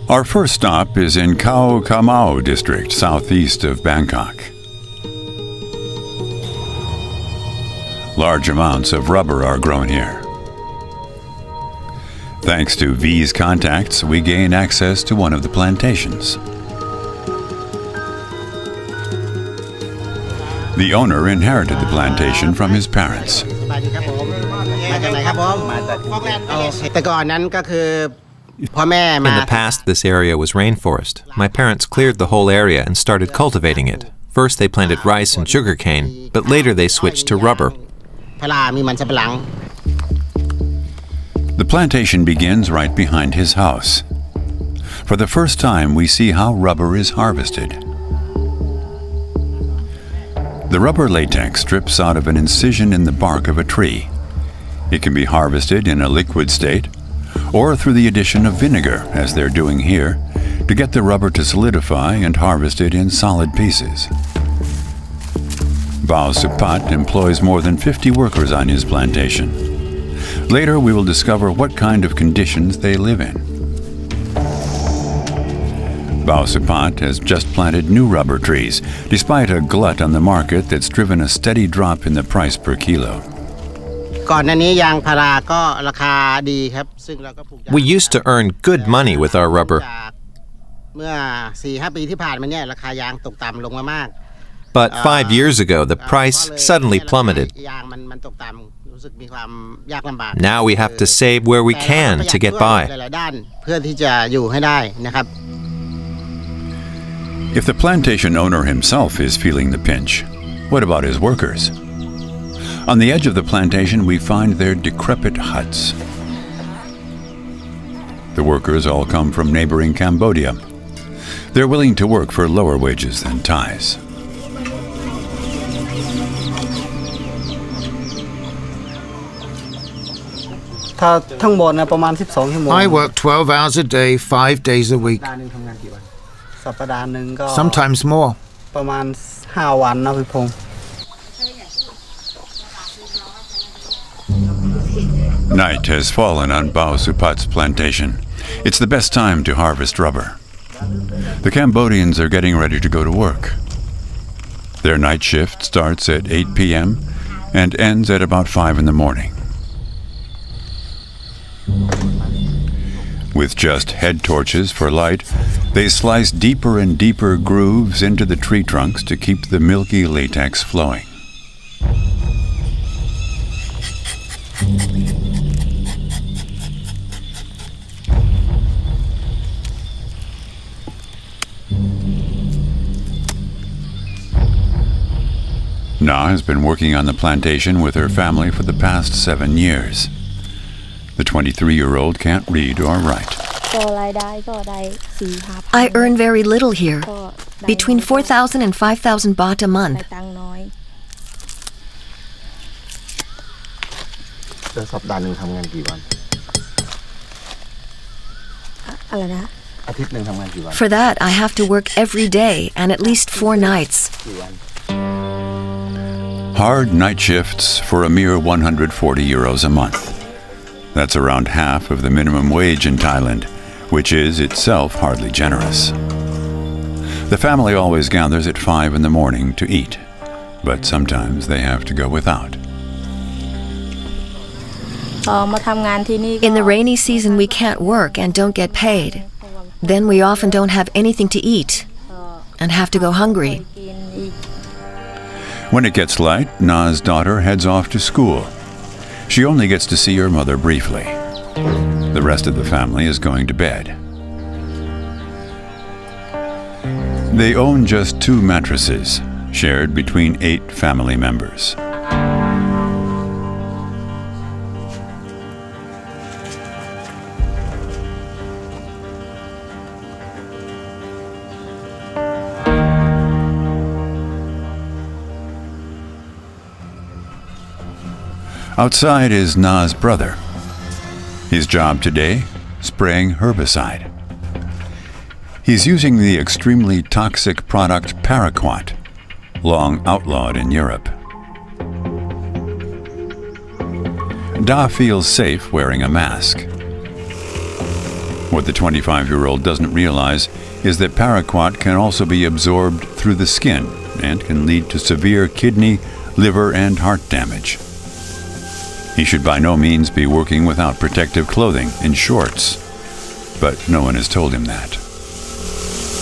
Our first stop is in Khao Kamau district, southeast of Bangkok. Large amounts of rubber are grown here. Thanks to V's contacts, we gain access to one of the plantations. The owner inherited the plantation from his parents. In the past, this area was rainforest. My parents cleared the whole area and started cultivating it. First they planted rice and sugarcane, but later they switched to rubber. The plantation begins right behind his house. For the first time, we see how rubber is harvested. The rubber latex drips out of an incision in the bark of a tree. It can be harvested in a liquid state, or through the addition of vinegar, as they're doing here, to get the rubber to solidify and harvest it in solid pieces. Bao Supat employs more than 50 workers on his plantation. Later, we will discover what kind of conditions they live in. Bao Supat has just planted new rubber trees, despite a glut on the market that's driven a steady drop in the price per kilo. We used to earn good money with our rubber. But 5 years ago, the price suddenly plummeted. Now we have to save where we can to get by. If the plantation owner himself is feeling the pinch, what about his workers? On the edge of the plantation, we find their decrepit huts. The workers all come from neighboring Cambodia. They're willing to work for lower wages than Thais. I work 12 hours a day, 5 days a week. Sometimes more. Night has fallen on Bao Supat's plantation. It's the best time to harvest rubber. The Cambodians are getting ready to go to work. Their night shift starts at 8 p.m. and ends at about 5 in the morning. With just head torches for light, they slice deeper and deeper grooves into the tree trunks to keep the milky latex flowing. Na has been working on the plantation with her family for the past 7 years. The 23-year-old can't read or write. I earn very little here, between 4,000 and 5,000 baht a month. For that, I have to work every day and at least 4 nights. Hard night shifts for a mere 140 euros a month. That's around half of the minimum wage in Thailand, which is itself hardly generous. The family always gathers at 5 in the morning to eat, but sometimes they have to go without. In the rainy season, we can't work and don't get paid. Then we often don't have anything to eat and have to go hungry. When it gets light, Na's daughter heads off to school. She only gets to see her mother briefly. The rest of the family is going to bed. They own just 2 mattresses, shared between 8 family members. Outside is Na's brother. His job today, spraying herbicide. He's using the extremely toxic product paraquat, long outlawed in Europe. Da feels safe wearing a mask. What the 25-year-old doesn't realize is that paraquat can also be absorbed through the skin and can lead to severe kidney, liver, and heart damage. He should by no means be working without protective clothing and shorts, but no one has told him that.